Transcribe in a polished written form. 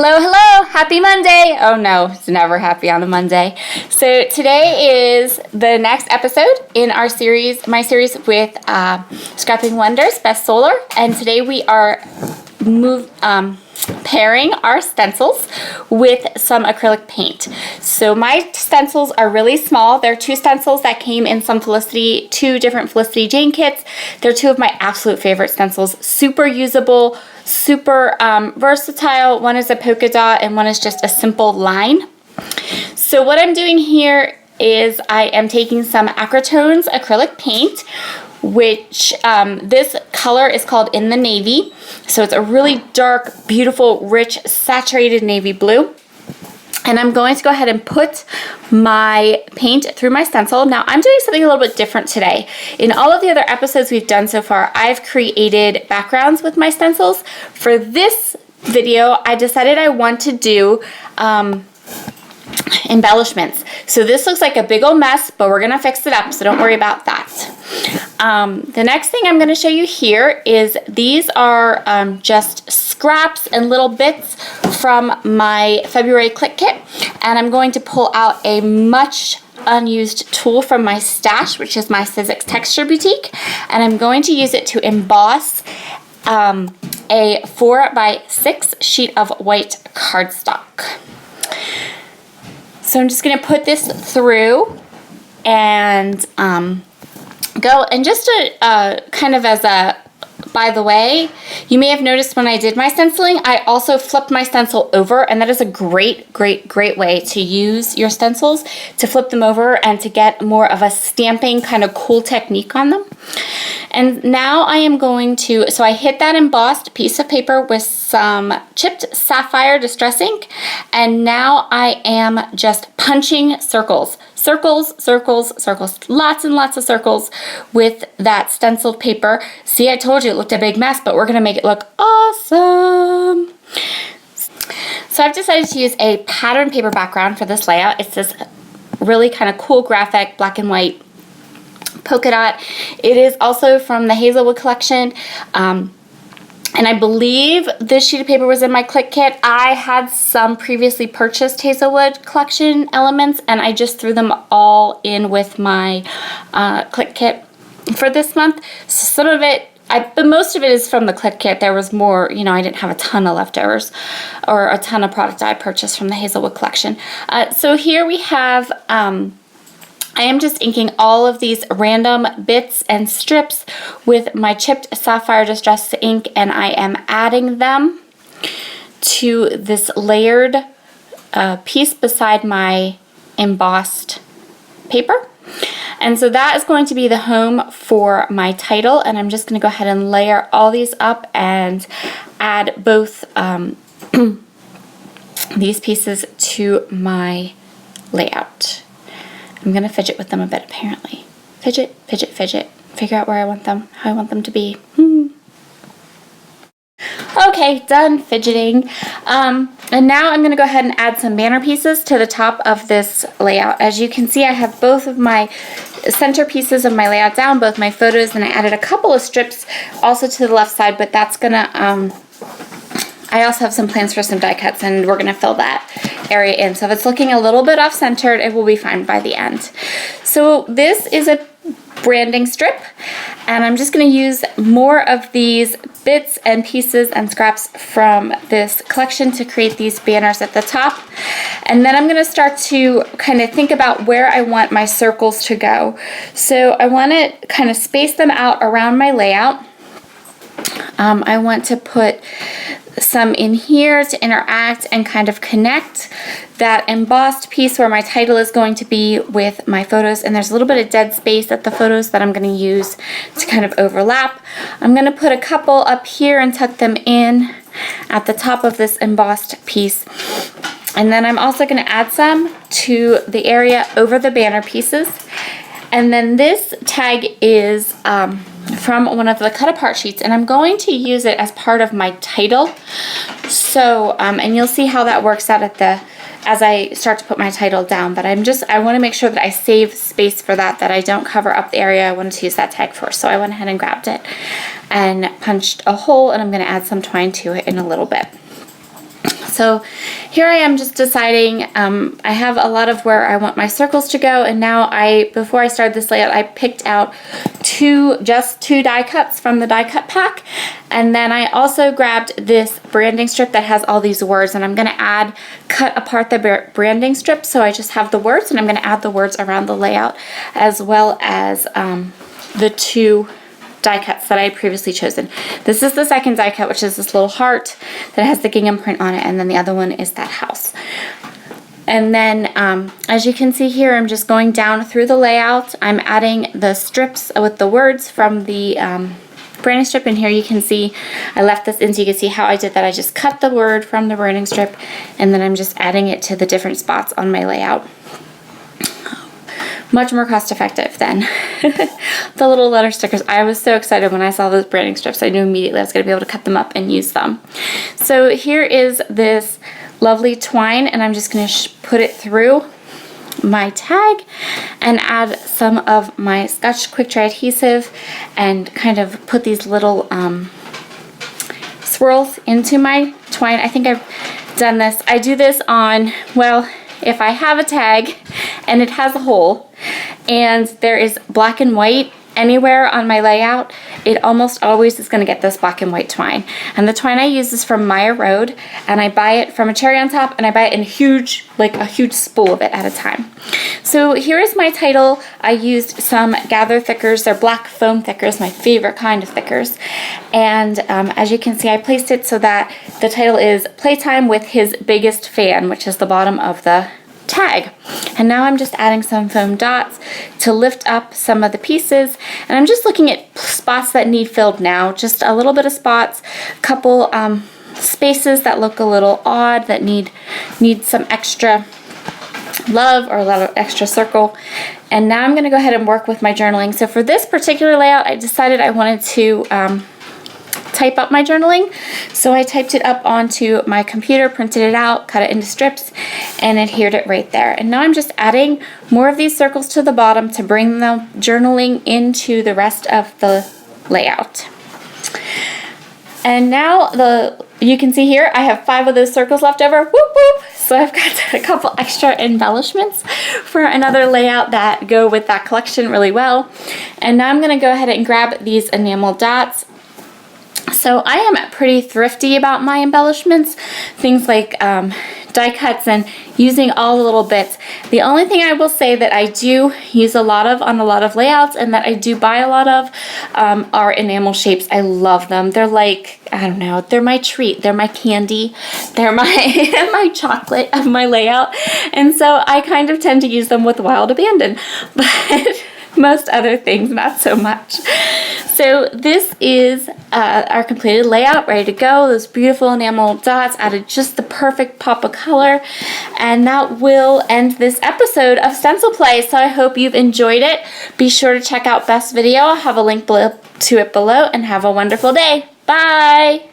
Hello, hello, happy Monday. Oh no, it's never happy on a Monday. So today is the next episode in our series, my series with Scrapping Wonders, Beth Solar. And today we are pairing our stencils with some acrylic paint. So my stencils are really small. They're two stencils that came in two different Felicity Jane kits. They're two of my absolute favorite stencils. Super usable, super versatile. One is a polka dot and one is just a simple line. So what I'm doing here is I am taking some Acrytones acrylic paint, which this color is called In the Navy. So it's a really dark, beautiful, rich, saturated navy blue. And I'm going to go ahead and put my paint through my stencil. Now I'm doing something a little bit different today. In all of the other episodes we've done so far, I've created backgrounds with my stencils. For this video, I decided I want to do embellishments. So this looks like a big old mess, but we're gonna fix it up, so don't worry about that. The next thing I'm gonna show you here is these are just scraps and little bits from my February Click Kit, and I'm going to pull out a much unused tool from my stash, which is my Sizzix Texture Boutique, and I'm going to use it to emboss a 4x6 sheet of white cardstock. So I'm just going to put this through and go. And just to kind of as a, by the way, you may have noticed when I did my stenciling, I also flipped my stencil over, and that is a great way to use your stencils, to flip them over and to get more of a stamping kind of cool technique on them. And now I am going to, so I hit that embossed piece of paper with some chipped sapphire distress ink, and now I am just punching circles. Circles, circles, circles, lots and lots of circles with that stenciled paper. See, I told you it looked a big mess, but we're gonna make it look awesome. So I've decided to use a pattern paper background for this layout. It's this really kind of cool graphic, black and white polka dot. It is also from the Hazelwood collection. And I believe this sheet of paper was in my Click Kit. I had some previously purchased Hazelwood collection elements, and I just threw them all in with my Click Kit for this month. So some of it, but most of it is from the Click Kit. There was more, you know, I didn't have a ton of leftovers or a ton of product I purchased from the Hazelwood collection. So here we have, I am just inking all of these random bits and strips with my chipped sapphire distress ink, and I am adding them to this layered piece beside my embossed paper. And so that is going to be the home for my title, and I'm just going to go ahead and layer all these up and add both these pieces to my layout. I'm going to fidget with them a bit, apparently. Fidget, fidget, fidget. Figure out where I want them, how I want them to be. Okay, done fidgeting. And now I'm going to go ahead and add some banner pieces to the top of this layout. As you can see, I have both of my center pieces of my layout down, both my photos, and I added a couple of strips also to the left side, but that's going to... I also have some plans for some die cuts, and we're going to fill that area in. So if it's looking a little bit off-centered, it will be fine by the end. So this is a branding strip, and I'm just going to use more of these bits and pieces and scraps from this collection to create these banners at the top. And then I'm going to start to kind of think about where I want my circles to go. So I want to kind of space them out around my layout. I want to put some in here to interact and kind of connect that embossed piece where my title is going to be with my photos, and there's a little bit of dead space at the photos that I'm going to use to kind of overlap. I'm going to put a couple up here and tuck them in at the top of this embossed piece, and then I'm also going to add some to the area over the banner pieces. And then this tag is from one of the cut apart sheets, and I'm going to use it as part of my title. So, and you'll see how that works out as I start to put my title down, but I want to make sure that I save space for that I don't cover up the area I wanted to use that tag for. So I went ahead and grabbed it and punched a hole, and I'm going to add some twine to it in a little bit. So here I am just deciding, I have a lot of where I want my circles to go, and now before I started this layout, I picked out just two die cuts from the die cut pack, and then I also grabbed this branding strip that has all these words, and I'm going to cut apart the branding strip so I just have the words, and I'm going to add the words around the layout as well as the 2 die cuts that I had previously chosen. This is the second die cut, which is this little heart that has the gingham print on it, and then the other one is that house. And then as you can see here, I'm just going down through the layout. I'm adding the strips with the words from the branding strip, and here you can see I left this in so you can see how I did that. I just cut the word from the branding strip, and then I'm just adding it to the different spots on my layout. Much more cost effective than the little letter stickers. I was so excited when I saw those branding strips. I knew immediately I was going to be able to cut them up and use them. So here is this lovely twine, and I'm just going to put it through my tag and add some of my Scotch Quick Dry adhesive and kind of put these little swirls into my twine. I think I've done this. I do this on, well, if I have a tag and it has a hole and there is black and white anywhere on my layout, it almost always is going to get this black and white twine. And the twine I use is from Maya Road, and I buy it from a cherry on top, and I buy it in a huge spool of it at a time. So here is my title. I used some Gather thickers. They're black foam thickers, my favorite kind of thickers. And as you can see, I placed it so that the title is Playtime with His Biggest Fan, which is the bottom of the tag. And now I'm just adding some foam dots to lift up some of the pieces, and I'm just looking at spots that need filled now, just a little bit of spots, a couple spaces that look a little odd that need some extra love or a lot of extra circle. And now I'm going to go ahead and work with my journaling. So for this particular layout, I decided I wanted to type up my journaling. So I typed it up onto my computer, printed it out, cut it into strips, and adhered it right there. And now I'm just adding more of these circles to the bottom to bring the journaling into the rest of the layout. And now you can see here I have 5 of those circles left over. Whoop whoop! So I've got a couple extra embellishments for another layout that go with that collection really well. And now I'm going to go ahead and grab these enamel dots. So I am pretty thrifty about my embellishments, things like die cuts and using all the little bits. The only thing I will say that I do use a lot of on a lot of layouts and that I do buy a lot of are enamel shapes. I love them. They're like, I don't know, they're my treat. They're my candy. They're my my chocolate of my layout. And so I kind of tend to use them with wild abandon. But most other things, not so much. So this is our completed layout, ready to go. Those beautiful enamel dots added just the perfect pop of color. And that will end this episode of Stencil Play. So I hope you've enjoyed it. Be sure to check out Beth's video. I'll have a link to it below, and have a wonderful day. Bye!